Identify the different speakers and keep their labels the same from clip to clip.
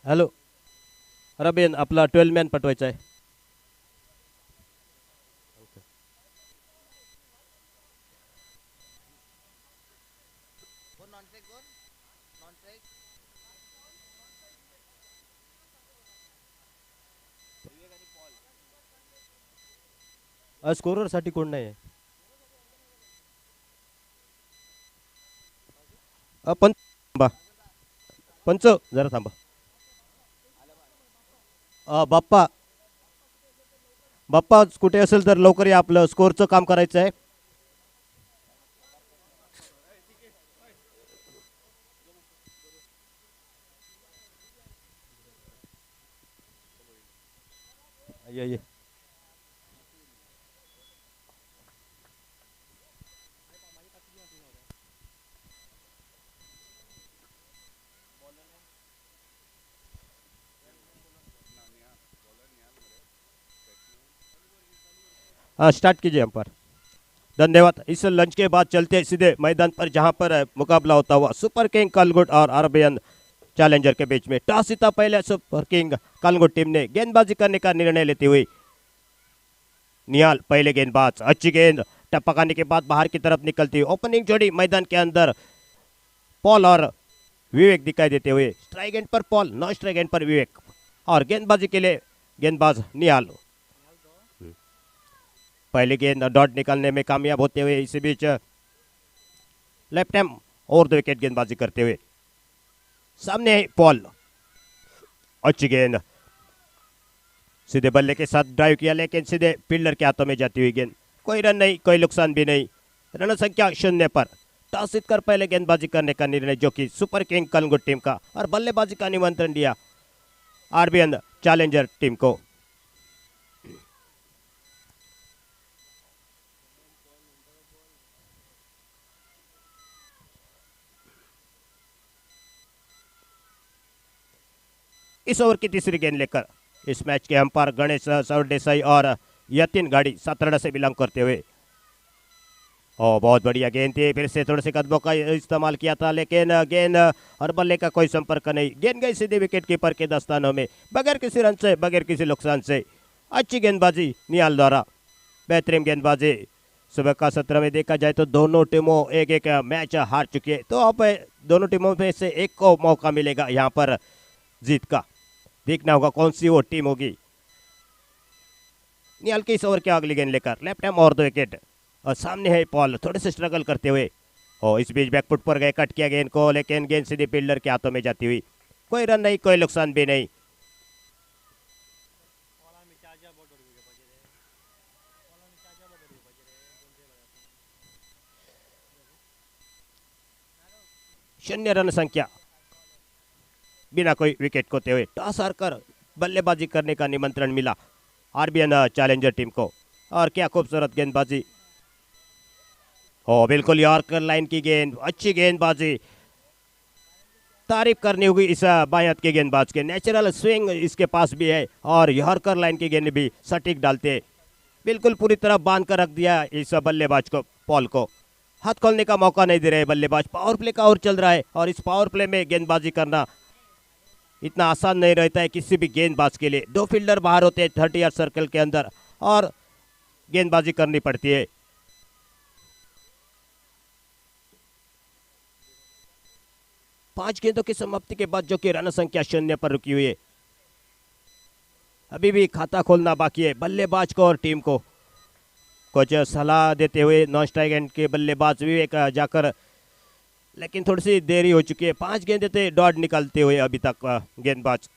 Speaker 1: Hello रबेन आपला 12 man पटवायचा आहे. Scorer साठी कोण नाही आहे. पंच थांबा. पंच जरा थांबा. बाप्पा बाप्पा कुठे असेल तर लवकर या, आपलं स्कोरचं काम करायचं आहे. ये. स्टार्ट कीजिए अंपायर. धन्यवाद. इस लंच के बाद चलते हैं सीधे मैदान पर, जहां पर मुकाबला होता हुआ सुपर किंग कालगुट और अरबियन चैलेंजर के बीच में. टॉस जीता पहले सुपर किंग कालगुट टीम ने गेंदबाजी करने का निर्णय लेते हुए. निहाल पहले गेंदबाज. अच्छी गेंद टपकाने के बाद बाहर की तरफ निकलती हुई ओपनिंग जोड़ी मैदान के अंदर पॉल और विवेक दिखाई देते हुए. स्ट्राइक एंड पर पॉल, नॉन स्ट्राइक एंड पर विवेक. और गेंदबाजी के लिए गेंदबाज निहाल. पहले गेंद डॉट निकालने में कामयाब होते हुए इसी बीच लेफ्ट हैंड और 2 विकेट गेंदबाजी करते हुए. सामने है पॉल. अच्छी गेंद सीधे बल्ले के साथ ड्राइव किया, लेकिन सीधे फील्डर के हाथों में जाती हुई गेंद. कोई रन नहीं, कोई नुकसान भी नहीं. रन संख्या 0 पर. टॉस जीतकर पहले गेंदबाजी करने का निर्णय जो कि सुपर किंग कालगुट टीम का, और बल्लेबाजी का निमंत्रण दिया आरबीएन चैलेंजर टीम को. इस ओवर की तीसरी गेंद लेकर इस मैच के अंपायर गणेश सरदेसाई और यतिन गाड़ी सतरड़ा से बिलोंग करते हुए. बहुत बढ़िया गेंद थी. फिर से थोड़े से कदमों का इस्तेमाल किया था, लेकिन गेंद और बल्ले का कोई संपर्क नहीं. गेंद गई सीधे विकेट कीपर के दस्तानों में, बगैर किसी रन से, बगैर किसी नुकसान से. अच्छी गेंदबाजी निहाल द्वारा. बेहतरीन गेंदबाजी. सुबह का सत्र में देखा जाए तो दोनों टीमों एक एक मैच हार चुकी है, तो अब दोनों टीमों में से एक को मौका मिलेगा यहाँ पर जीत का. देखना होगा कौन सी वो टीम होगी. निहाल की इस ओवर के अगली गेंद लेकर लेफ्ट हैंड और 2 विकेट. और सामने है पॉल थोड़े से स्ट्रगल करते हुए. और इस बीच बैकफुट पर गए, कट किया गेंद को, लेकिन गेंद सीधे फील्डर के हाथों में जाती हुई. कोई रन नहीं, कोई नुकसान भी नहीं. शून्य रन संख्या बिना कोई विकेट खोते हुए. टॉस हारकर बल्लेबाजी करने का निमंत्रण मिला आरबीएन चैलेंजर टीम को. और क्या खूबसूरत गेंदबाजी. बिल्कुल यॉर्कर लाइन की गेंद. अच्छी गेंदबाजी. तारीफ करनी होगी इस बाएं हाथ के गेंदबाज के. नेचुरल स्विंग इसके पास भी है, और यॉर्कर लाइन की गेंद भी सटीक डालते. बिल्कुल पूरी तरह बांध कर रख दिया इस बल्लेबाज को, पॉल को. हाथ खोलने का मौका नहीं दे रहे बल्लेबाज. पावर प्ले का ओवर चल रहा है, और इस पावर प्ले में गेंदबाजी करना इतना आसान नहीं रहता है किसी भी गेंदबाज के लिए. 2 फील्डर बाहर होते हैं 30 यार्ड सर्कल के अंदर, और गेंदबाजी करनी पड़ती है. 5 गेंदों की समाप्ति के बाद जो कि रन संख्या 0 पर रुकी हुई है. अभी भी खाता खोलना बाकी है बल्लेबाज को और टीम को. कुछ सलाह देते हुए नॉन स्ट्राइक एंड के बल्लेबाज विवेक जाकर, लेकिन थोड़ी सी देरी हो चुकी है. 5 गेंद थे डॉट निकालते हुए अभी तक गेंदबाज.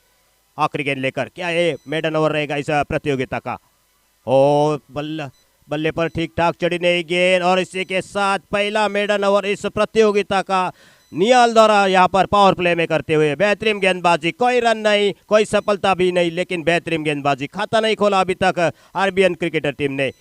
Speaker 1: आखिरी गेंद लेकर क्या ये मेडन ओवर रहेगा इस प्रतियोगिता का. बल्ले पर ठीक ठाक चढ़ी नहीं गेंद, और इसी के साथ पहला मेडन ओवर इस प्रतियोगिता का निहाल द्वारा यहाँ पर पावर प्ले में करते हुए. बेहतरीन गेंदबाजी. कोई रन नहीं, कोई सफलता भी नहीं, लेकिन बेहतरीन गेंदबाजी. खाता नहीं खोला अभी तक आरबीएन क्रिकेटर टीम ने.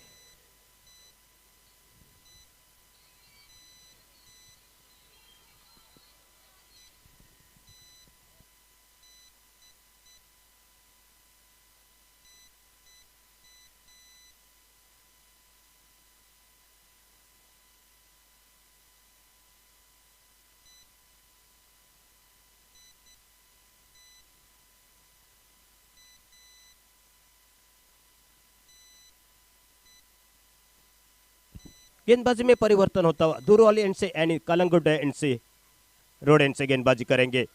Speaker 1: गेंदबाजी में परिवर्तन होता हुआ दूर वाली एंड से यानी कलंगुट एंड से रोड एंड से गेंदबाजी करेंगे।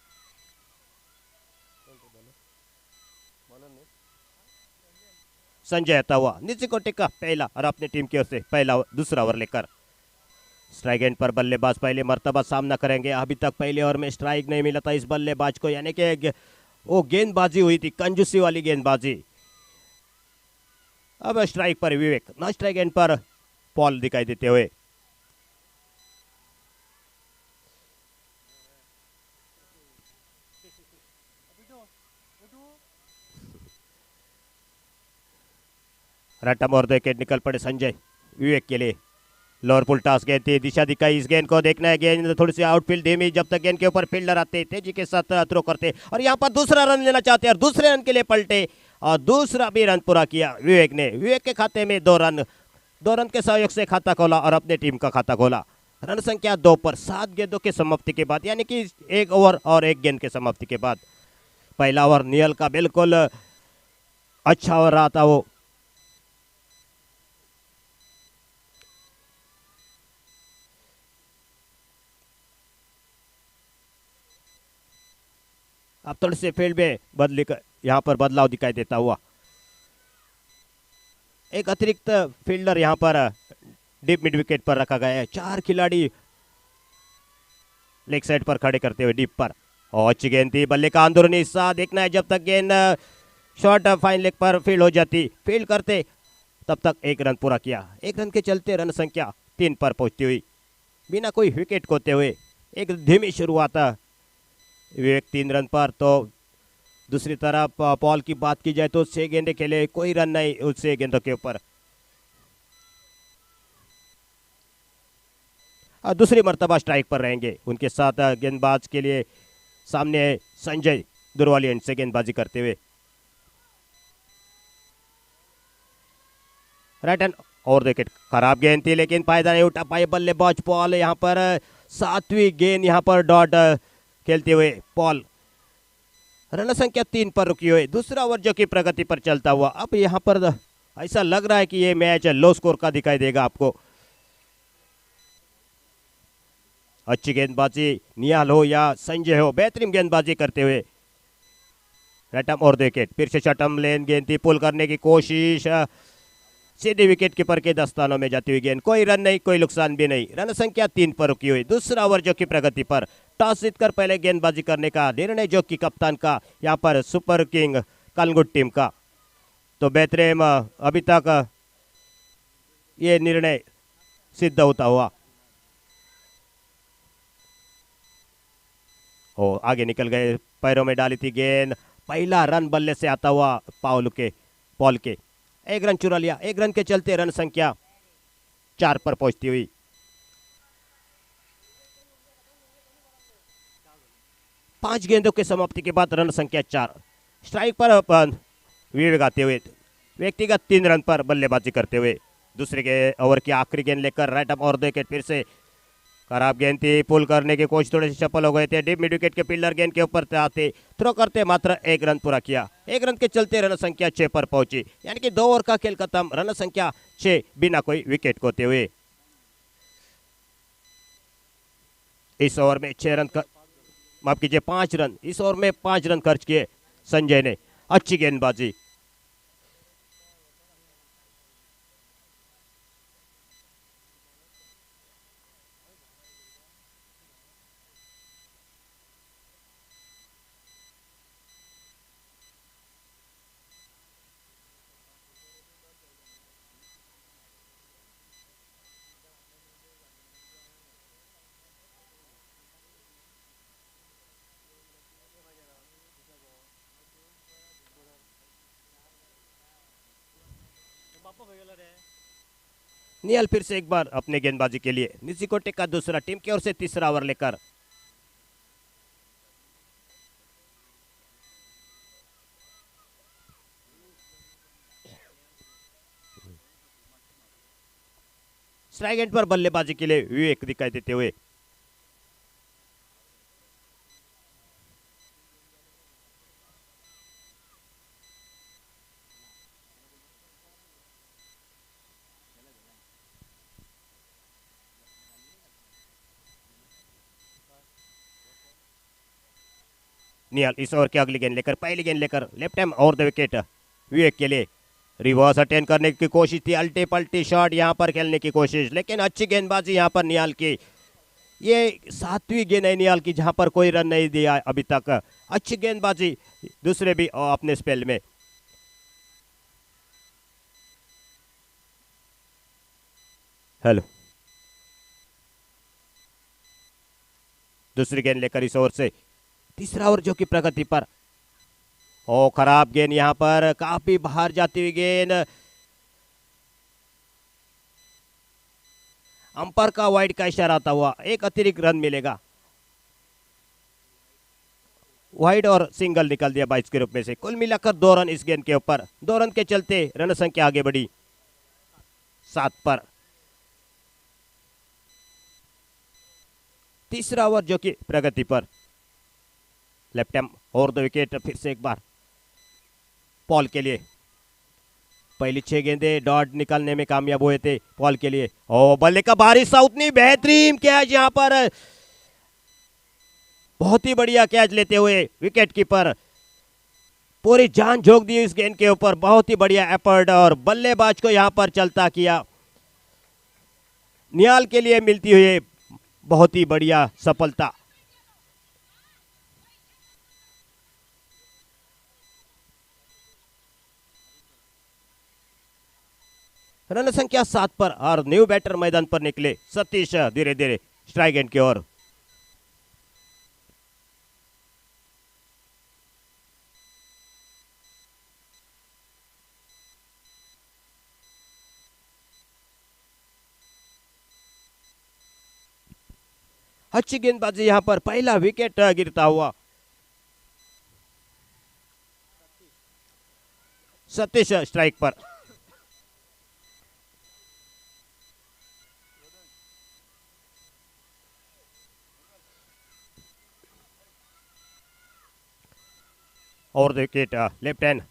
Speaker 1: संजय आता हुआ नीचे कोटे का पहला और अपनी टीम की ओर से पहला दूसरा ओवर लेकर स्ट्राइक एंड पर बल्लेबाज पहले मर्तबा सामना करेंगे। अभी तक पहले ओवर में स्ट्राइक नहीं मिला था इस बल्लेबाज को, यानी कि वो गेंदबाजी हुई थी कंजूसी वाली गेंदबाजी। अब स्ट्राइक पर विवेक, न स्ट्राइक एंड पर पॉल दिखाई देते हुए। रटम और 2 विकेट निकल पड़े संजय विवेक के लिए। लोअर पुल टॉस गेंद थी, दिशा दिखाई, इस गेंद को देखना है। गेंद थोड़ी सी आउटफील्ड धीमी, जब तक गेंद के ऊपर फील्डर आते तेजी के साथ थ्रो करते और यहाँ पर दूसरा रन लेना चाहते हैं और दूसरे रन के लिए पलटे और दूसरा भी रन पूरा किया विवेक ने। विवेक के खाते में 2 रन के सहयोग से खाता खोला और अपने टीम का खाता खोला। रन संख्या 2 पर 7 गेंदों की समाप्ति के बाद, यानी कि 1 ओवर और 1 गेंद के समाप्ति के बाद। पहला ओवर नियल का बिल्कुल अच्छा ओवर रहा था वो। अब थोड़ी से फील्ड में बदली यहाँ पर बदलाव दिखाई देता हुआ। एक अतिरिक्त फील्डर यहाँ पर डीप मिड विकेट पर रखा गया है। 4 खिलाड़ी लेग साइड पर खड़े करते हुए डीप पर। और अच्छी गेंद थी, बल्ले का अंदरूनी हिस्सा देखना है, जब तक गेंद शॉर्ट फाइन लेग पर फील्ड हो जाती, फील्ड करते तब तक 1 रन पूरा किया। 1 रन के चलते रन संख्या 3 पर पहुंचती हुई बिना कोई विकेट खोते हुए। एक धीमी शुरुआत विवेक 3 रन पर। तो दूसरी तरफ पॉल की बात की जाए तो 6 गेंदे खेले, कोई रन नहीं उस 6 गेंदों के ऊपर। दूसरी मर्तबा स्ट्राइक पर रहेंगे उनके साथ गेंदबाज के लिए सामने संजय दुरवाली एंड से गेंदबाजी करते हुए। राइट हैंड और विकेट, खराब गेंद थी लेकिन फायदा नहीं उठा पाए बल्लेबाज पॉल। यहाँ पर 7वीं गेंद यहाँ पर डॉट खेलते हुए पॉल। रन संख्या 3 पर रुकी हुई, दूसरा ओवर जो कि प्रगति पर चलता हुआ। अब यहाँ पर ऐसा लग रहा है कि ये मैच लो स्कोर का दिखाई देगा आपको। अच्छी गेंदबाजी निहाल हो या संजय हो, बेहतरीन गेंदबाजी करते हुए। रटम और 2 विकेट, फिर से शटम लेन गेंद थी, पुल करने की कोशिश, सीधे विकेट कीपर के दस्तानों में जाती हुई गेंद, कोई रन नहीं, कोई नुकसान भी नहीं। रन संख्या 3 पर रुकी हुई, दूसरा ओवर जो कि प्रगति पर। टॉस जीतकर पहले गेंदबाजी करने का निर्णय जो कि कप्तान का यहाँ पर सुपर किंग कलंगुट टीम का। तो बेहतरीन अभी तक ये निर्णय सिद्ध होता हुआ। ओ आगे निकल गए, पैरों में डाली थी गेंद, पहला रन बल्ले से आता हुआ पॉल के 1 रन चुरा लिया। 1 रन के चलते रन संख्या 4 पर पहुंचती हुई। पांच गेंदों के समाप्ति के बाद रन संख्या 4। स्ट्राइक पर विवेक आते हुए व्यक्तिगत 3 रन पर बल्लेबाजी करते हुए दूसरे के ओवर की आखिरी गेंद लेकर राइट अप और 2 विकेट, फिर से खराब गेंद थी, पुल करने की कोशिश थोड़े से सफल हो गए थे। डीप मिड विकेट के फील्डर गेंद के ऊपर आते थ्रो करते मात्र 1 रन पूरा किया। 1 रन के चलते रन संख्या 6 पर पहुंची, यानी कि 2 ओवर का खेल खत्म, रन संख्या 6 बिना कोई विकेट खोते हुए। इस ओवर में 6 रन माफ कीजिए 5 रन, इस ओवर में 5 रन खर्च किए संजय ने। अच्छी गेंदबाजी। नियल फिर से एक बार अपने गेंदबाजी के लिए, निशिकोटे का दूसरा, टीम की ओर से तीसरा ओवर लेकर। स्ट्राइक एंड पर बल्लेबाजी के लिए विवेक दिखाई देते हुए। निहाल इस ओवर की अगली गेंद लेकर, पहली गेंद लेकर लेफ्ट हैंड और द विकेट विवेक के लिए। रिवर्स अटेंड करने की कोशिश थी, अल्टी पल्टी शॉट यहाँ पर खेलने की कोशिश, लेकिन अच्छी गेंदबाजी यहाँ पर निहाल की। ये 7वीं गेंद है निहाल की जहां पर कोई रन नहीं दिया अभी तक। अच्छी गेंदबाजी दूसरे भी अपने स्पेल में। हेलो, दूसरी गेंद लेकर इस ओवर से तीसरा ओवर जो कि प्रगति पर। ओ खराब गेंद यहाँ पर, काफी बाहर जाती हुई गेंद। अंपायर का वाइड का इशारा आता हुआ एक अतिरिक्त रन मिलेगा। वाइड और सिंगल निकल दिया 22 के रूप में से। कुल मिलाकर 2 रन इस गेंद के ऊपर। 2 रन के चलते रन संख्या आगे बढ़ी 7 पर। तीसरा ओवर जो कि प्रगति पर। लेफ्ट हैंड और द विकेट फिर से एक बार पॉल के लिए। पहली 6 गेंदें डॉट निकालने में कामयाब हुए थे पॉल के लिए। ओ बल्ले का बारिश सा, उतनी बेहतरीन कैच यहाँ पर, बहुत ही बढ़िया कैच लेते हुए विकेट कीपर पूरी जान झोंक दी इस गेंद के ऊपर। बहुत ही बढ़िया एफर्ट और बल्लेबाज को यहाँ पर चलता किया। निहाल के लिए मिलती हुई बहुत ही बढ़िया सफलता। रन संख्या 7 पर और न्यू बैटर मैदान पर निकले सतीश धीरे धीरे स्ट्राइक एंड की ओर। अच्छी गेंदबाजी यहां पर, पहला विकेट गिरता हुआ। सतीश स्ट्राइक पर। और विकेट लेफ्ट हैंड।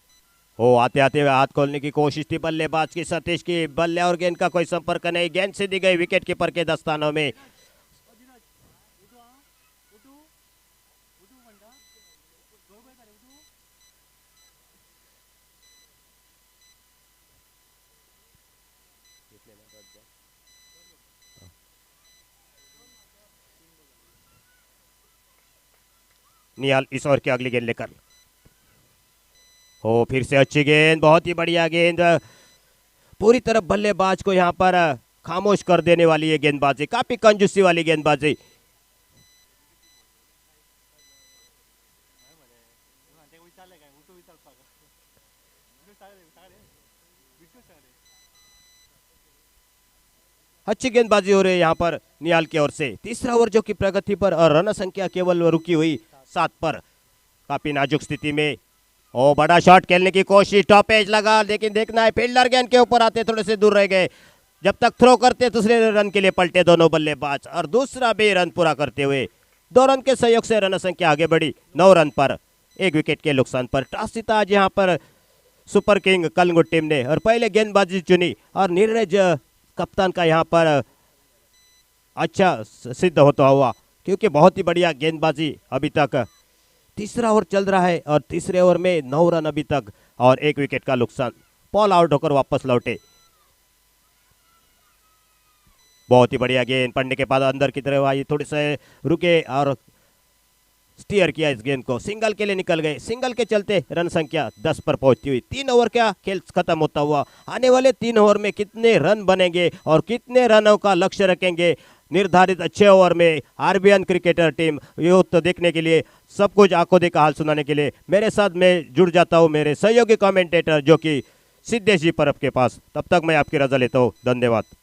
Speaker 1: ओ आते आते हाथ खोलने की कोशिश थी बल्लेबाज की, सतीश की। बल्ले और गेंद का कोई संपर्क नहीं, गेंद से दी गई विकेट कीपर के दस्तानों में। निहाल इस ओवर की अगली गेंद लेकर। ओ फिर से अच्छी गेंद, बहुत ही बढ़िया गेंद, पूरी तरफ बल्लेबाज को यहाँ पर खामोश कर देने वाली ये गेंदबाजी, काफी कंजूसी वाली गेंदबाजी। अच्छी गेंदबाजी हो रही है यहाँ पर निहाल की ओर से। तीसरा ओवर जो कि प्रगति पर और रन संख्या केवल रुकी हुई 7 पर। काफी नाजुक स्थिति में। ओ बड़ा शॉट खेलने की कोशिश, टॉप एज लगा, लेकिन देखना है फील्डर गेंद के ऊपर आते थोड़े से दूर रह गए। जब तक थ्रो करते दूसरे रन के लिए पलटे दोनों बल्लेबाज और दूसरा भी रन पूरा करते हुए 2 रन के सहयोग से रन संख्या आगे बढ़ी 9 रन पर, 1 विकेट के नुकसान पर। टॉस जीता आज यहाँ पर सुपर किंग कलिंगुट टीम ने और पहले गेंदबाजी चुनी और नीरज कप्तान का यहाँ पर अच्छा सिद्ध होता हुआ, क्योंकि बहुत ही बढ़िया गेंदबाजी अभी तक। तीसरा ओवर चल रहा है और तीसरे ओवर में 9 रन अभी तक और 1 विकेट का नुकसान। पॉल आउट होकर वापस लौटे। बहुत ही बढ़िया गेंद पड़ने के बाद अंदर की तरफ आई, थोड़ी से रुके और स्टीयर किया इस गेंद को, सिंगल के लिए निकल गए। सिंगल के चलते रन संख्या 10 पर पहुंचती हुई 3 ओवर का खेल खत्म होता हुआ। आने वाले 3 ओवर में कितने रन बनेंगे और कितने रनों का लक्ष्य रखेंगे निर्धारित 6 ओवर में, आरबीएन क्रिकेटर टीम ये तो देखने के लिए, सब कुछ आंखों देखा हाल सुनाने के लिए मेरे साथ मैं जुड़ जाता हूं मेरे सहयोगी कमेंटेटर जो कि सिद्धेश जी परब के पास। तब तक मैं आपकी रजा लेता हूं, धन्यवाद।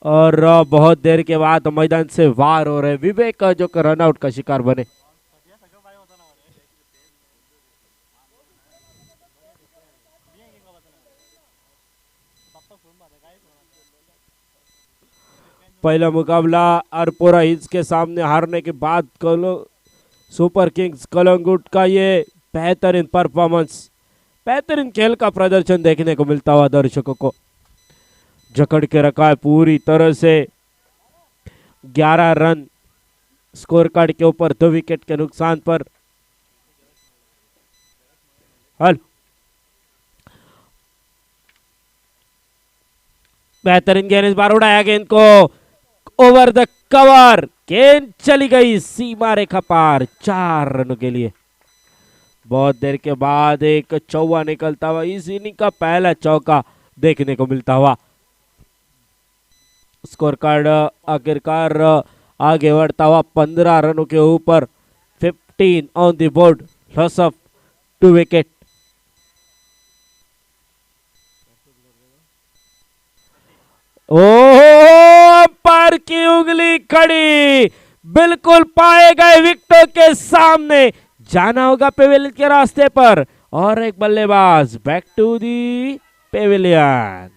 Speaker 2: और बहुत देर के बाद मैदान से वार हो रहे विवेक जो कि रनआउट का शिकार बने। पहला मुकाबला अरपोरा हिल्स के सामने हारने के बाद सुपर किंग्स कलंगुट का ये बेहतरीन परफॉर्मेंस, बेहतरीन खेल का प्रदर्शन देखने को मिलता हुआ दर्शकों को। जकड़ के रखा है पूरी तरह से, 11 रन स्कोर कार्ड के ऊपर 2 विकेट के नुकसान पर। हल बेहतरीन गेंद, इस बार उड़ाया गेंद को ओवर द कवर, गेंद चली गई सीमा रेखा पार 4 रनों के लिए। बहुत देर के बाद एक चौका निकलता हुआ, इस इनिंग का पहला चौका देखने को मिलता हुआ। स्कोर कार्ड आखिरकार आगे बढ़ता हुआ 15 रनों के ऊपर, 15 on the board, loss of 2 wicket. Oh, umpire की उंगली खड़ी, बिल्कुल पाए गए विकेटों के सामने, जाना होगा पेविलियन के रास्ते पर, और एक बल्लेबाज बैक टू दी पेविलियन।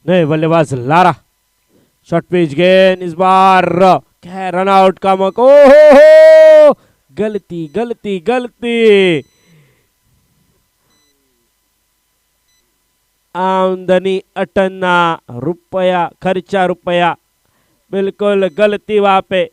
Speaker 2: नहीं, बल्लेबाज लारा, शॉर्ट पिच गेंद, इस बार रन आउट का मौका। ओहो, गलती गलती गलती, आमदनी अटन्ना, रुपया खर्चा रुपया, बिल्कुल गलती वहां पे।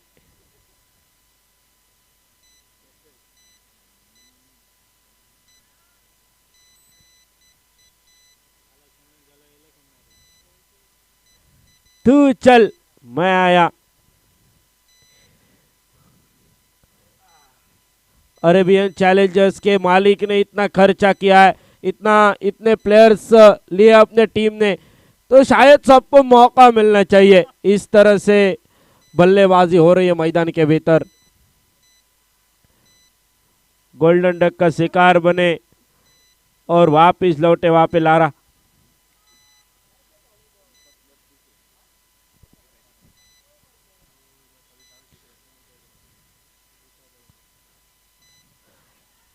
Speaker 2: तू चल मैं आया। अरेबियन चैलेंजर्स के मालिक ने इतना खर्चा किया है, इतने प्लेयर्स लिए अपने टीम ने, तो शायद सबको मौका मिलना चाहिए। इस तरह से बल्लेबाजी हो रही है मैदान के भीतर, गोल्डन डक का शिकार बने और वापिस लौटे वहां पे लारा।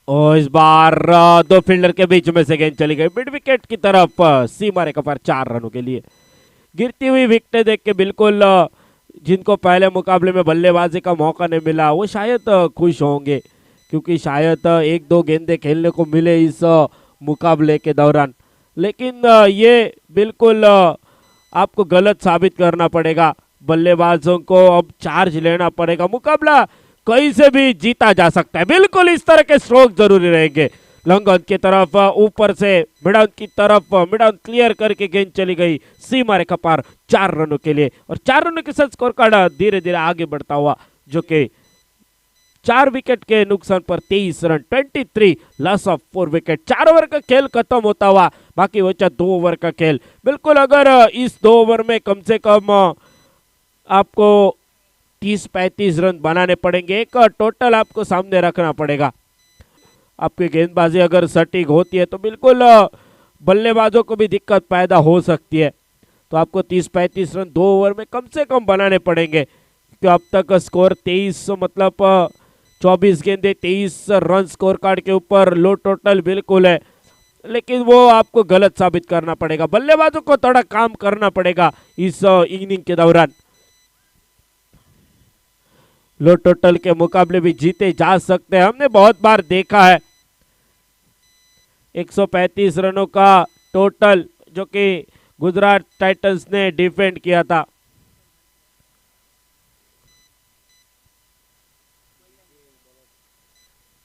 Speaker 2: और इस बार 2 फील्डर के बीच में से गेंद चली गई मिड विकेट की तरफ, सीमा रेखा पर 4 रनों के लिए। गिरती हुई विकेटें देख के बिल्कुल जिनको पहले मुकाबले में बल्लेबाजी का मौका नहीं मिला वो शायद खुश होंगे, क्योंकि शायद 1-2 गेंदें खेलने को मिले इस मुकाबले के दौरान। लेकिन ये बिल्कुल आपको गलत साबित करना पड़ेगा, बल्लेबाजों को अब चार्ज लेना पड़ेगा। मुकाबला कहीं से भी जीता जा सकता है, बिल्कुल इस तरह के स्ट्रोक जरूरी रहेंगे। लॉन्ग ऑन की तरफ ऊपर से मिड ऑन की तरफ, मिड ऑन क्लियर करके गेंद चली गई सीमा रेखा पार 4 रनों के लिए। और 4 रनों के साथ स्कोर कार्ड धीरे धीरे आगे बढ़ता हुआ, जो कि 4 विकेट के नुकसान पर 23 run, 23 loss of 4 wicket. 4 over का खेल खत्म होता हुआ, बाकी बचा 2 ओवर का खेल। बिल्कुल अगर इस 2 ओवर में कम से कम आपको 30-35 रन बनाने पड़ेंगे, एक टोटल आपको सामने रखना पड़ेगा। आपकी गेंदबाजी अगर सटीक होती है तो बिल्कुल बल्लेबाजों को भी दिक्कत पैदा हो सकती है। तो आपको 30-35 रन 2 ओवर में कम से कम बनाने पड़ेंगे, क्योंकि अब तक स्कोर 23, मतलब 24 गेंदे 23 रन स्कोर कार्ड के ऊपर लो टोटल बिल्कुल है। लेकिन वो आपको गलत साबित करना पड़ेगा, बल्लेबाजों को थोड़ा काम करना पड़ेगा इस इनिंग के दौरान। लो टोटल के मुकाबले भी जीते जा सकते हैं, हमने बहुत बार देखा है। 135 रनों का टोटल जो कि गुजरात टाइटंस ने डिफेंड किया था।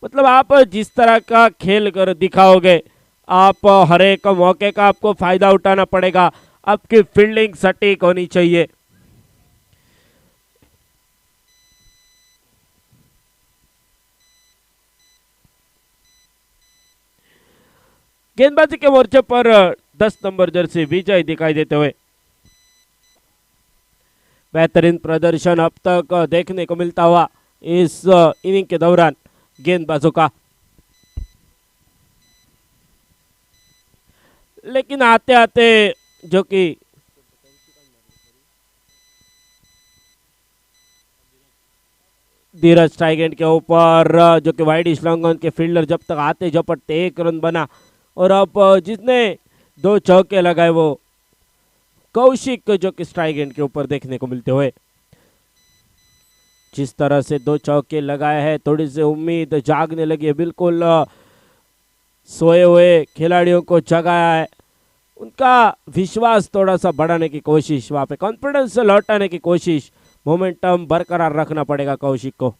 Speaker 2: मतलब आप जिस तरह का खेल कर दिखाओगे, आप हर एक मौके का आपको फायदा उठाना पड़ेगा। आपकी फील्डिंग सटीक होनी चाहिए। गेंदबाजी के मोर्चे पर 10 नंबर जर्सी विजय दिखाई देते हुए। बेहतरीन प्रदर्शन अब तक देखने को मिलता हुआ इस इनिंग के दौरान गेंदबाजों का, लेकिन आते आते जो कि धीरज स्ट्राइक एंड के ऊपर जो कि वाइड इस्लांगन के फील्डर जब तक आते झपटते 1 रन बना, और अब जिसने 2 चौके लगाए वो कौशिक जो कि स्ट्राइक एंड के ऊपर देखने को मिलते हुए। जिस तरह से 2 चौके लगाए हैं, थोड़ी सी उम्मीद जागने लगी है। बिल्कुल सोए हुए खिलाड़ियों को जगाया है, उनका विश्वास थोड़ा सा बढ़ाने की कोशिश, वहां पे कॉन्फिडेंस लौटाने की कोशिश, मोमेंटम बरकरार रखना पड़ेगा कौशिक को।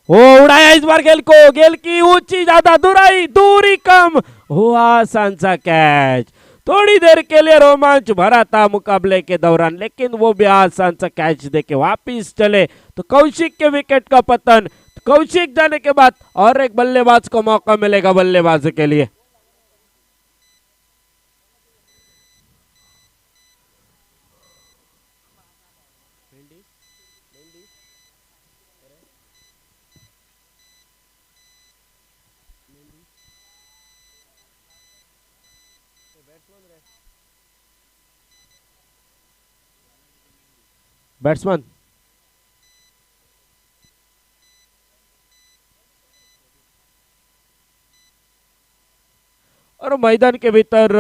Speaker 2: वो उड़ाया इस बार गेल को, गेल की ऊंची ज्यादा दूराई, दूरी कम हुआ, आसान सा कैच। थोड़ी देर के लिए रोमांच भरा था मुकाबले के दौरान, लेकिन वो भी आसान सा कैच देके वापिस चले तो कौशिक के विकेट का पतन। कौशिक जाने के बाद और एक बल्लेबाज को मौका मिलेगा बल्लेबाजी के लिए। बैट्समैन और मैदान के भीतर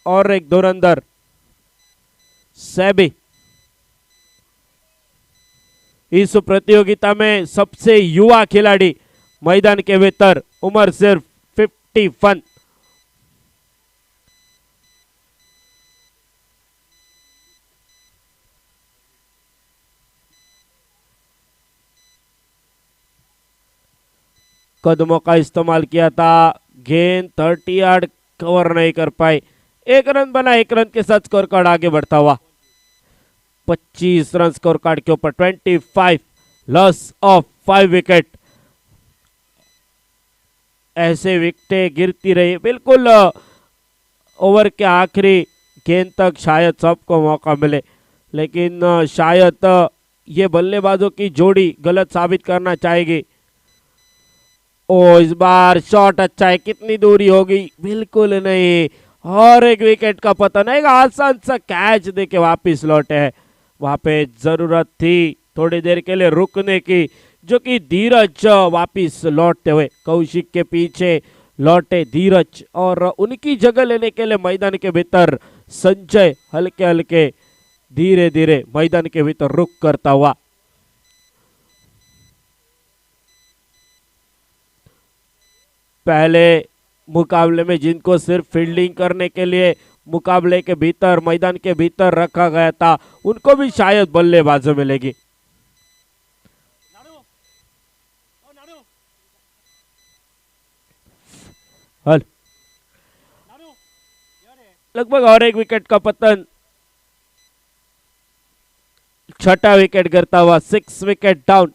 Speaker 2: और एक धुरंधर सैबी, इस प्रतियोगिता में सबसे युवा खिलाड़ी मैदान के भीतर, उम्र सिर्फ 51। कदमों का इस्तेमाल किया था, गेंद 30 यार्ड कवर नहीं कर पाई। 1 रन बना, 1 रन के साथ स्कोर कार्ड आगे बढ़ता हुआ 25 रन स्कोर कार्ड के ऊपर 25, लॉस ऑफ 5 विकेट। ऐसे विकेटें गिरती रही, बिल्कुल ओवर के आखिरी गेंद तक शायद सबको मौका मिले, लेकिन शायद ये बल्लेबाजों की जोड़ी गलत साबित करना चाहेगी। ओ इस बार शॉट अच्छा है, कितनी दूरी होगी, बिल्कुल नहीं, और एक विकेट का पतन। एक आसान सा कैच देके वापस लौटे हैं। वहां पे जरूरत थी थोड़ी देर के लिए रुकने की, जो कि धीरज वापस लौटते हुए कौशिक के पीछे लौटे धीरज, और उनकी जगह लेने के लिए मैदान के भीतर संजय हल्के हल्के धीरे धीरे मैदान के भीतर रुक करता हुआ। पहले मुकाबले में जिनको सिर्फ फील्डिंग करने के लिए मुकाबले के भीतर मैदान के भीतर रखा गया था, उनको भी शायद बल्लेबाजी मिलेगी। हल लगभग और एक विकेट का पतन, 6ठा विकेट गिरता हुआ, 6 विकेट डाउन।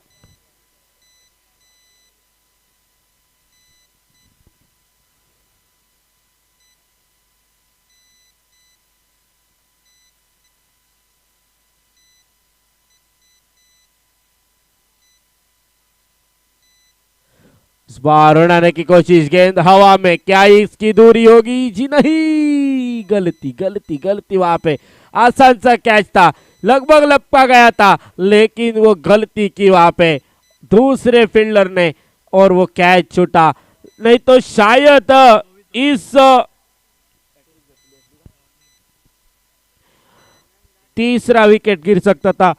Speaker 2: इस बार उड़ाने की कोशिश, गेंद हवा में, क्या इसकी दूरी होगी? जी नहीं, गलती गलती गलती। वहां पे आसान सा कैच था, लगभग लपका गया था, लेकिन वो गलती की वहां पे दूसरे फील्डर ने, और वो कैच छूटा। नहीं तो शायद इस तीसरा विकेट गिर सकता था।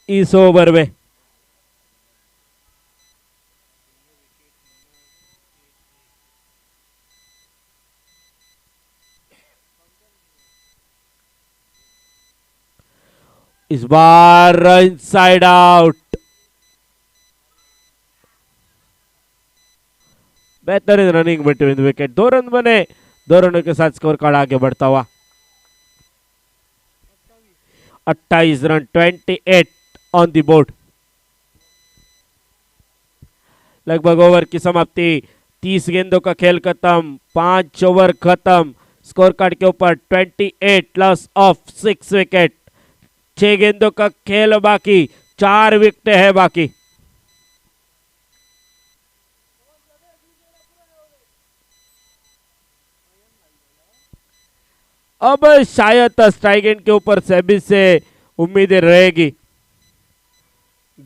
Speaker 2: इस ओवर में। इस बार इनसाइड आउट। बेहतरीन रनिंग बिटवीन विकेट, 2 रन बने, 2 रनों के साथ स्कोर कार्ड आगे बढ़ता हुआ 28 रन, 28 ऑन द बोर्ड। लगभग ओवर की समाप्ति, 30 गेंदों का खेल खत्म, 5 ओवर खत्म। स्कोर कार्ड के ऊपर 28 लॉस ऑफ 6 विकेट। 6 गेंदों का खेल बाकी, 4 विकेट है बाकी। अब शायद स्ट्राइक एंड के ऊपर सभी से उम्मीदें रहेगी।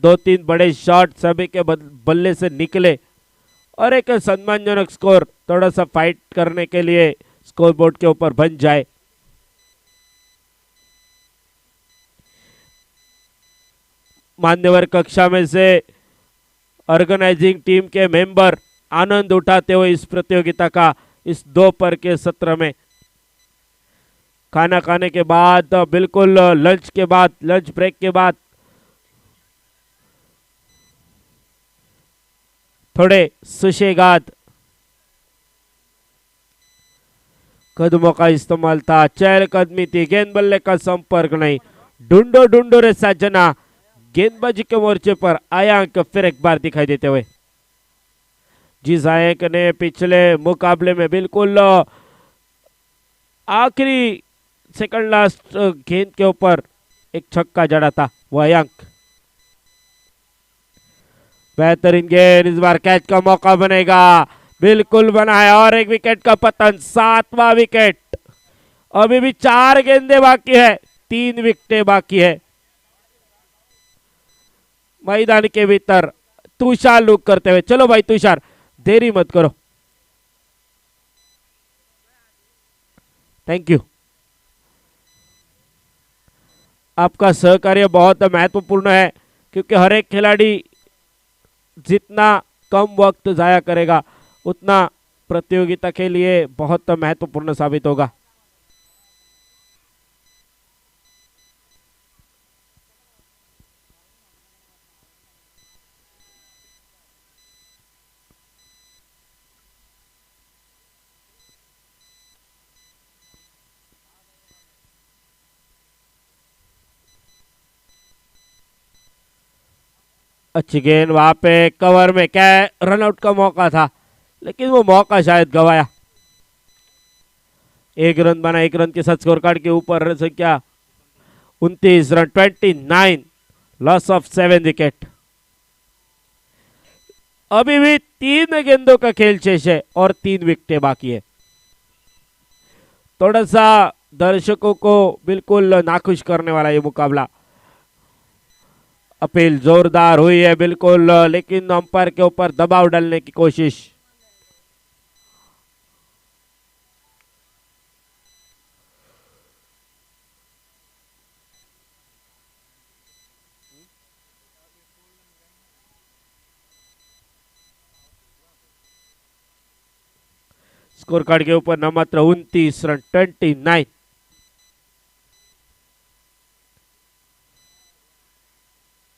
Speaker 2: 2-3 बड़े शॉट सभी के बल्ले से निकले और एक सम्मानजनक स्कोर थोड़ा सा फाइट करने के लिए स्कोर बोर्ड के ऊपर बन जाए। मान्यवर कक्षा में से ऑर्गेनाइजिंग टीम के मेंबर आनंद उठाते हुए इस प्रतियोगिता का इस दोपहर के सत्र में खाना खाने के बाद, बिल्कुल लंच के बाद, लंच ब्रेक के बाद थोड़े सुशेगाद कदमों का इस्तेमाल था, चहलकदमी थी, गेंद बल्ले का संपर्क नहीं। ढूंढो ढूंढो रे साजना, गेंदबाजी के मोर्चे पर आयांक फिर एक बार दिखाई देते हुए। जिस आयांक ने पिछले मुकाबले में बिल्कुल आखिरी सेकंड लास्ट गेंद के ऊपर एक छक्का जड़ा था, वो आयांक। बेहतरीन गेंद, इस बार कैच का मौका बनेगा, बिल्कुल बना है और एक विकेट का पतन, 7वां विकेट। अभी भी 4 गेंदे बाकी है, 3 विकेटें बाकी है। मैदान के भीतर तुषार लुक करते हुए, चलो भाई तुषार देरी मत करो, थैंक यू। आपका सहकार्य बहुत महत्वपूर्ण है क्योंकि हर एक खिलाड़ी जितना कम वक्त जाया करेगा उतना प्रतियोगिता के लिए बहुत महत्वपूर्ण साबित होगा। अच्छी गेंद, वहां पे कवर में क्या रनआउट का मौका था लेकिन वो मौका शायद गवाया। 1 रन बना, 1 रन के साथ स्कोर कार्ड के ऊपर रन संख्या 29 रन, 29, लॉस ऑफ 7 विकेट। अभी भी 3 गेंदों का खेल शेष है और 3 विकेटें बाकी है। थोड़ा सा दर्शकों को बिल्कुल नाखुश करने वाला ये मुकाबला। अपील जोरदार हुई है बिल्कुल, लेकिन अंपायर के ऊपर दबाव डालने की कोशिश। स्कोर कार्ड के ऊपर न मात्र 29 रन, 29।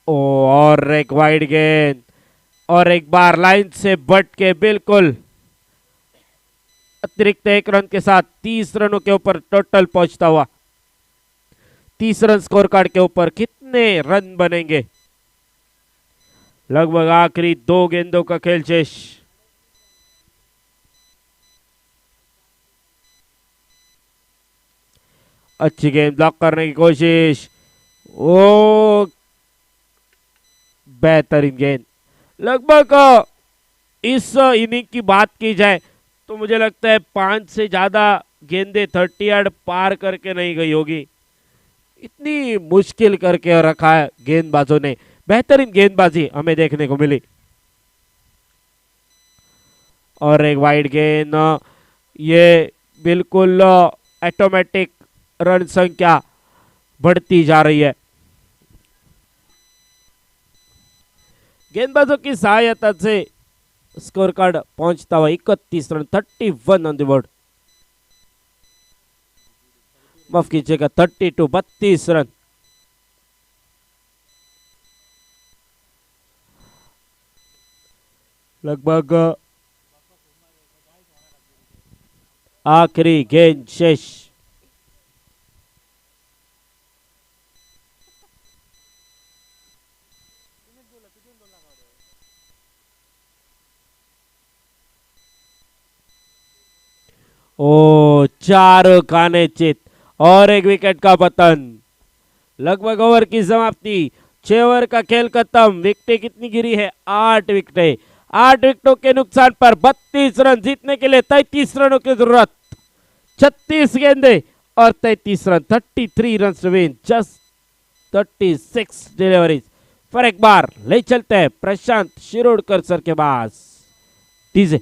Speaker 2: और एक वाइड गेंद और एक बार लाइन से बट के बिल्कुल अतिरिक्त 1 रन के साथ 30 रनों के ऊपर टोटल पहुंचता हुआ। 30 रन स्कोर कार्ड के ऊपर कितने रन बनेंगे? लगभग आखिरी 2 गेंदों का खेल शेष। अच्छी गेंद, ब्लॉक करने की कोशिश, ओ बेहतरीन गेंद। लगभग इस इनिंग की बात की जाए तो मुझे लगता है 5 से ज्यादा गेंदें 30 यार्ड पार करके नहीं गई होगी। इतनी मुश्किल करके रखा है गेंदबाजों ने। बेहतरीन गेंदबाजी हमें देखने को मिली। और एक वाइड गेंद, ये बिल्कुल ऑटोमेटिक रन संख्या बढ़ती जा रही है। गेंदबाजों की सहायता से स्कोर कार्ड पहुंचता हुआ 31 रन, 31 ऑन द बोर्ड, माफ कीजिएगा 32, 32 रन। लगभग आखिरी गेंद शेष। ओ, चारों खाने चित और एक विकेट का पतन। लगभग ओवर की समाप्ति, 6 ओवर का खेल खत्म। विकेटें कितनी गिरी है? 8 विकेटें। 8 विकेटों के नुकसान पर 32 रन, जीतने के लिए 33 रनों की जरूरत। 36 गेंदे और 33 run, 33 run remain, just 36 deliveries. पर एक बार ले चलते हैं प्रशांत शिरोडकर सर के पास। डीजे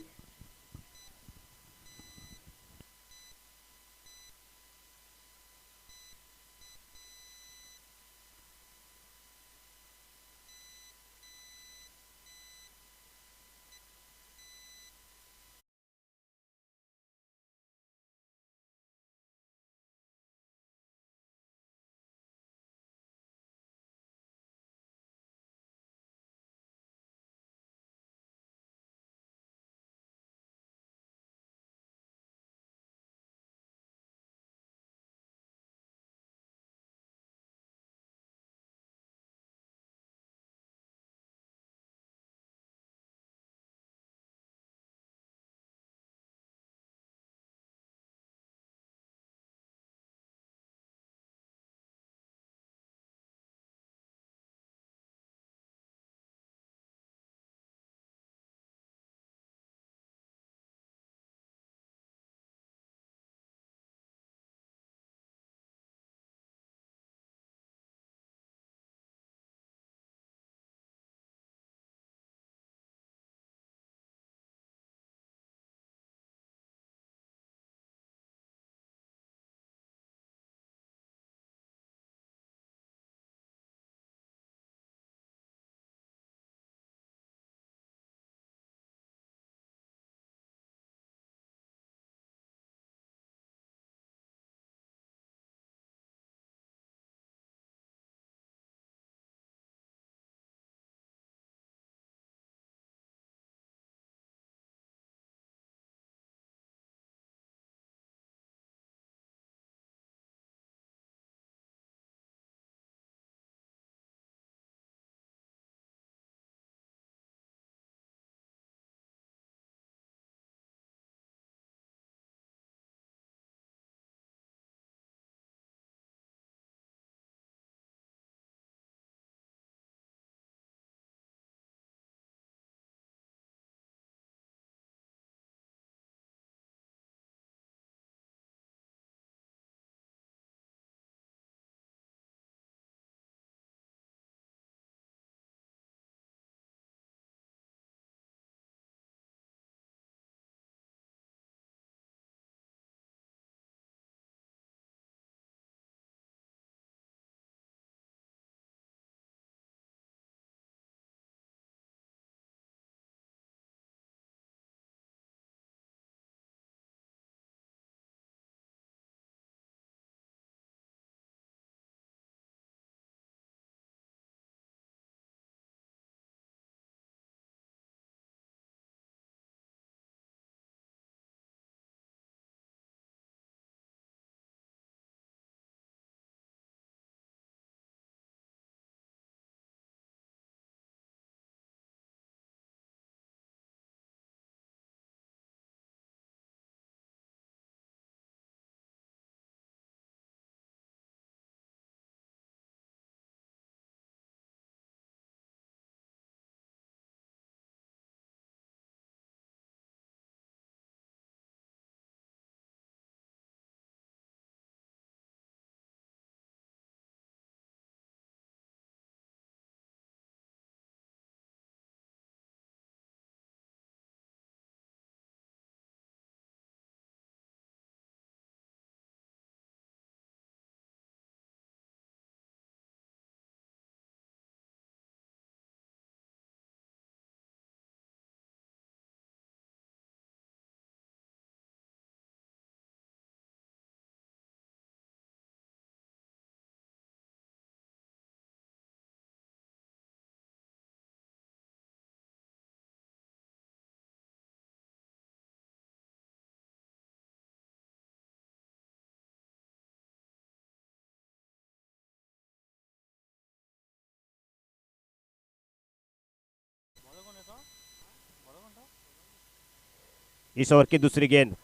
Speaker 1: इस ओवर की दूसरी गेंद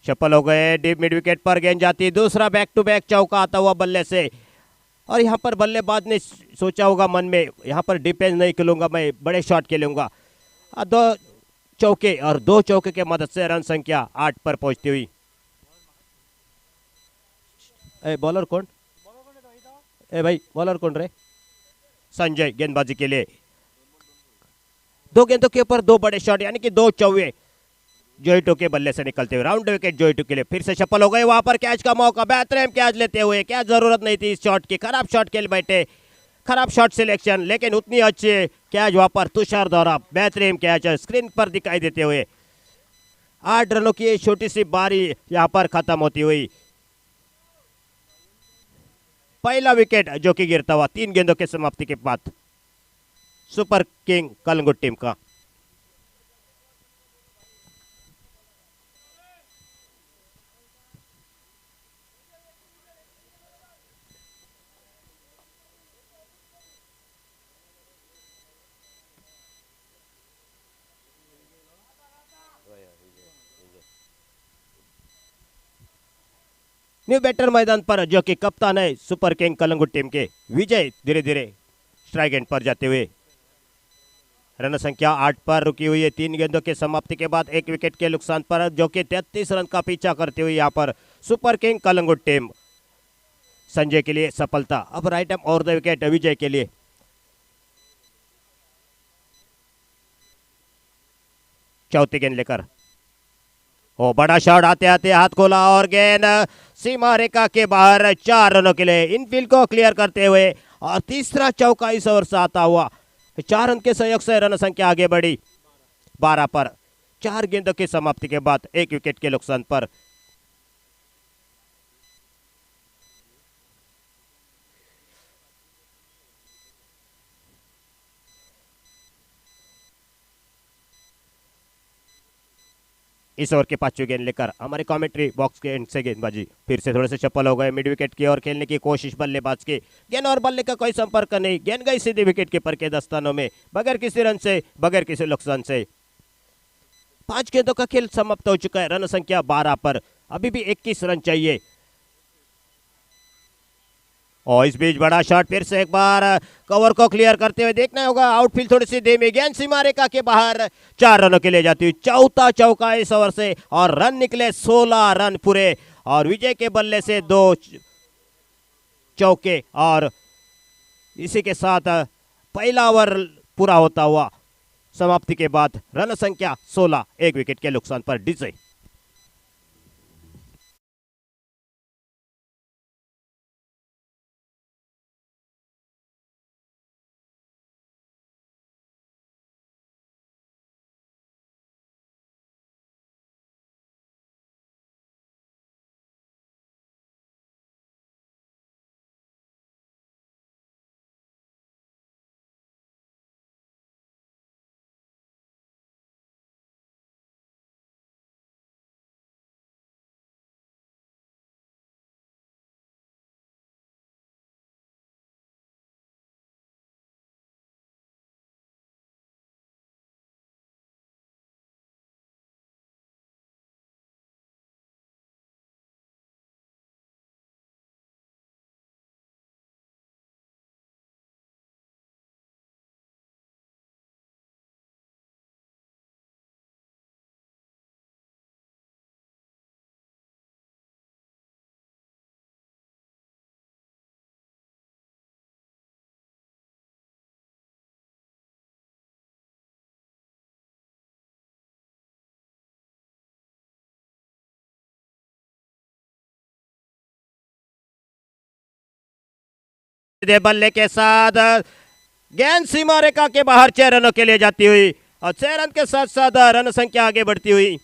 Speaker 1: सफल हो गए, डीप मिड विकेट पर गेंद जाती, दूसरा बैक टू बैक चौका आता हुआ बल्ले से। और यहाँ पर बल्लेबाज ने सोचा होगा मन में, यहाँ पर डिफेंस नहीं खेलूंगा, मैं बड़े शॉट खेलूंगा। दो चौके और दो चौके के मदद से रन संख्या 8 पर पहुंचती हुई। बॉलर कौन? भाई बॉलर कौन रहे? संजय गेंदबाजी के लिए। दो गेंदों के ऊपर दो बड़े शॉट, यानी कि दो चौवे जोइटो के बल्ले से निकलते हुए। राउंड विकेट जोइटो के लिए फिर से सफल हो गए। वहां पर कैच का मौका, बेहतरीन कैच लेते हुए, क्या जरूरत नहीं थी इस शॉट की, खराब शॉट खेल बैठे, खराब शॉट सिलेक्शन, लेकिन उतनी अच्छी कैच वहां पर तुषार द्वारा बेहतरीन कैच स्क्रीन पर दिखाई देते हुए 8 रनों की छोटी सी बारी यहां पर खत्म होती हुई। पहला विकेट जो कि गिरता हुआ 3 गेंदों के समाप्ति के बाद सुपर किंग कलंगुट टीम का। न्यू बैटर मैदान पर जो कि कप्तान है सुपर किंग कलंगुट टीम के विजय, धीरे धीरे स्ट्राइक एंड पर जाते हुए। रन संख्या 8 पर रुकी हुई है 3 गेंदों के समाप्ति के बाद 1 विकेट के नुकसान पर, जो कि 33 रन का पीछा करते हुए यहाँ पर super king Calangute team. Sanjay के लिए सफलता, अब राइट एम और द विकेट विजय के लिए। चौथी गेंद लेकर ओ बड़ा शॉट आते आते हाथ खोला और गेंद सीमा रेखा के बाहर 4 रनों के लिए इनफील्ड को क्लियर करते हुए। और तीसरा चौका इस ओवर से आता हुआ 4 रन के सहयोग से रन संख्या आगे बढ़ी 12 पर। 4 गेंदों की समाप्ति के बाद 1 विकेट के नुकसान पर। इस ओवर के 5वीं गेंद लेकर हमारे कमेंट्री बॉक्स के एंड से गेंदबाजी फिर से थोड़े से चप्पल हो गए, मिड विकेट की ओर खेलने की कोशिश बल्लेबाज की। गेंद और बल्ले का कोई संपर्क नहीं, गेंद गई सीधे विकेट कीपर के दस्तानों में, बगैर किसी रन से, बगैर किसी नुकसान से। 5 गेंदों का खेल समाप्त हो चुका है, रन संख्या 12 पर, अभी भी 21 रन चाहिए। और इस बीच बड़ा शॉट फिर से एक बार कवर को क्लियर करते हुए देखना होगा, आउटफील्ड थोड़ी सी धीमी, गेंद सीमा रेखा के बाहर 4 रनों के लिए जाती हुई। चौथा चौका इस ओवर से और रन निकले 16 रन पूरे। और विजय के बल्ले से 2 चौके और इसी के साथ पहला ओवर पूरा होता हुआ समाप्ति के बाद रन संख्या 16, 1 विकेट के नुकसान पर डीजे। बल्ले के साथ गेंद सीमा रेखा के बाहर 6 रनों के लिए जाती हुई और 6 रन के साथ साथ रन संख्या आगे बढ़ती हुई।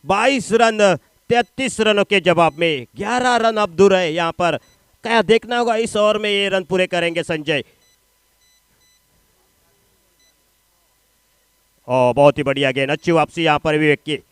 Speaker 1: 22 रन 33 रनों के जवाब में 11 रन अब दूर है। यहां पर क्या देखना होगा, इस ओवर में ये रन पूरे करेंगे संजय। ओ बहुत ही बढ़िया गेंद, अच्छी वापसी यहां पर विवेक की।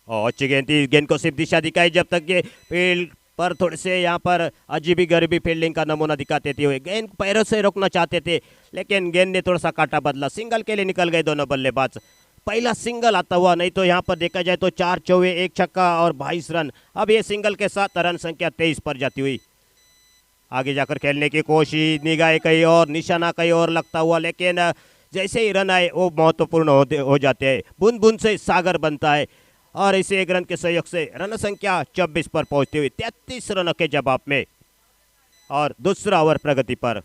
Speaker 1: और अच्छी गेंद थी, गेंद को सिर्फ दिशा दिखाई जब तक ये फील्ड पर थोड़े से यहाँ पर अजीबी गरीबी फील्डिंग का नमूना दिखाते थे हुए गेंद पैरों से रोकना चाहते थे, लेकिन गेंद ने थोड़ा सा काटा बदला, सिंगल के लिए निकल गए दोनों बल्लेबाज। पहला सिंगल आता हुआ, नहीं तो यहाँ पर देखा जाए तो 4 चौके 1 छक्का और 22 रन। अब ये सिंगल के साथ रन संख्या 23 पर जाती हुई आगे जाकर खेलने की कोशिश, निगाहें कहीं और, निशाना कहीं और लगता हुआ, लेकिन जैसे ही रन आए वो महत्वपूर्ण हो जाते हैं। बूंद बूंद से सागर बनता है और इसे 1 रन के सहयोग से रन संख्या 26 पर पहुंचती हुई 33 रनों के जवाब में और दूसरा ओवर प्रगति पर।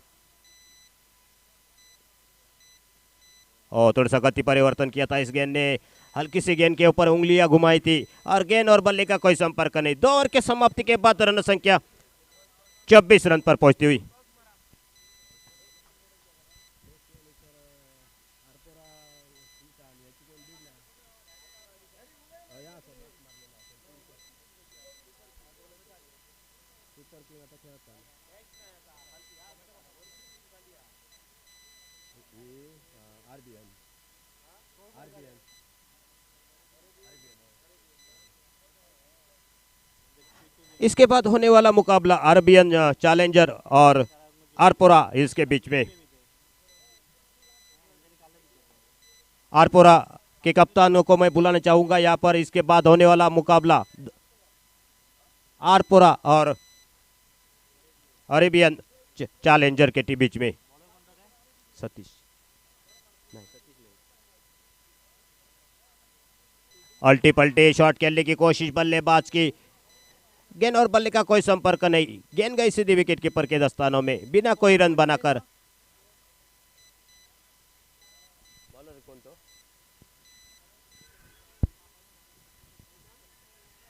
Speaker 1: और थोड़ा सा गति परिवर्तन किया था इस गेंद ने, हल्की सी गेंद के ऊपर उंगलियां घुमाई थी और गेंद और बल्ले का कोई संपर्क नहीं। 2 ओवर के समाप्ति के बाद रन संख्या 26 रन पर पहुंचती हुई। इसके बाद होने वाला मुकाबला आरबीएन चैलेंजर और आरपोरा हिल्स के बीच में। आरपोरा के कप्तानों को मैं बुलाना चाहूंगा यहाँ पर। इसके बाद होने वाला मुकाबला आरपोरा और अरेबियन चैलेंजर के बीच में। सतीश अल्टी पल्टी शॉट खेलने की कोशिश बल्लेबाज की, गेंद और बल्ले का कोई संपर्क नहीं, गेंद गई सीधी विकेट कीपर के दस्तानों में बिना कोई रन बनाकर।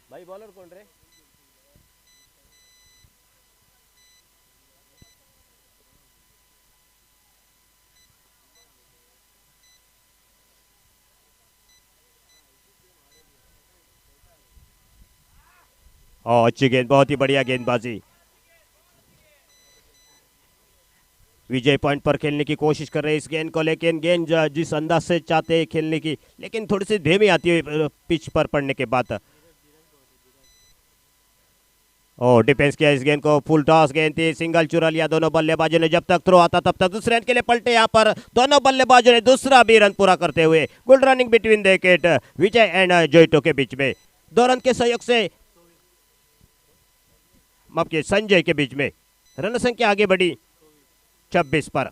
Speaker 1: भाई बॉलर कौन रे? अच्छी गेंद, बहुत ही बढ़िया गेंदबाजी। विजय पॉइंट पर खेलने की कोशिश कर रहे हैं इस गेंद को, लेकिन गेंद जिस अंदाज से चाहते हैं खेलने की, लेकिन थोड़ी सी धीमी आती है पिच पर पड़ने के बाद। डिफेंस किया इस गेंद को, फुल टॉस गेंद थी, सिंगल चुरा लिया दोनों बल्लेबाजों ने। जब तक थ्रो आता तब तक दूसरे रन के लिए पलटे यहाँ पर दोनों बल्लेबाजों ने, दूसरा भी रन पूरा करते हुए। Good running between the wicket Vijay and जोइटो के बीच में। 2 रन के सहयोग से आपके संजय के बीच में रन संख्या आगे बढ़ी 26 पर।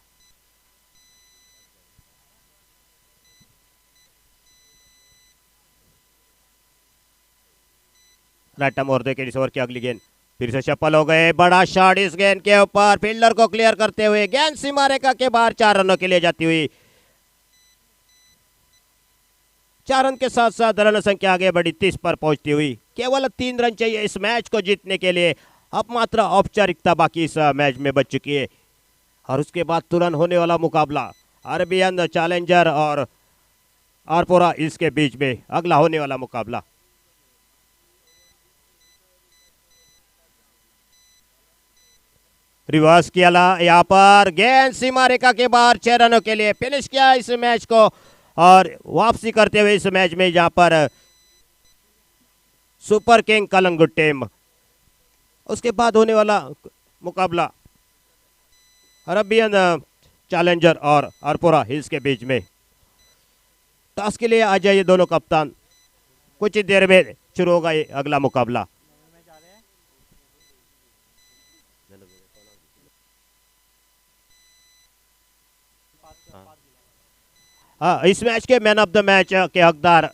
Speaker 1: राइट और देखें इस ओवर की अगली गेंद, फिर से सफल हो गए। बड़ा शॉट इस गेंद के ऊपर, फील्डर को क्लियर करते हुए गेंद सीमा रेखा के बाहर 4 रनों के लिए जाती हुई। 4 रन के साथ साथ रन संख्या आगे बढ़ी 30 पर पहुंचती हुई। केवल 3 रन चाहिए इस मैच को जीतने के लिए। अब मात्र औपचारिकता बाकी इस मैच में बच चुकी है और उसके बाद तुरंत होने वाला मुकाबला आरबीएन चैलेंजर और आरपोरा इसके बीच में अगला होने वाला मुकाबला। रिवर्स किया यहाँ पर, गेंद सीमा रेखा के बाहर 6 रनों के लिए फिनिश किया इस मैच को और वापसी करते हुए इस मैच में जहां पर सुपर किंग कलंगुट टीम। उसके बाद होने वाला मुकाबला अरबियन चैलेंजर और आरपोरा हिल्स के बीच में। टॉस के लिए आ जाइए दोनों कप्तान, कुछ ही देर में शुरू होगा ये अगला मुकाबला। इस मैच के मैन ऑफ द मैच के हकदार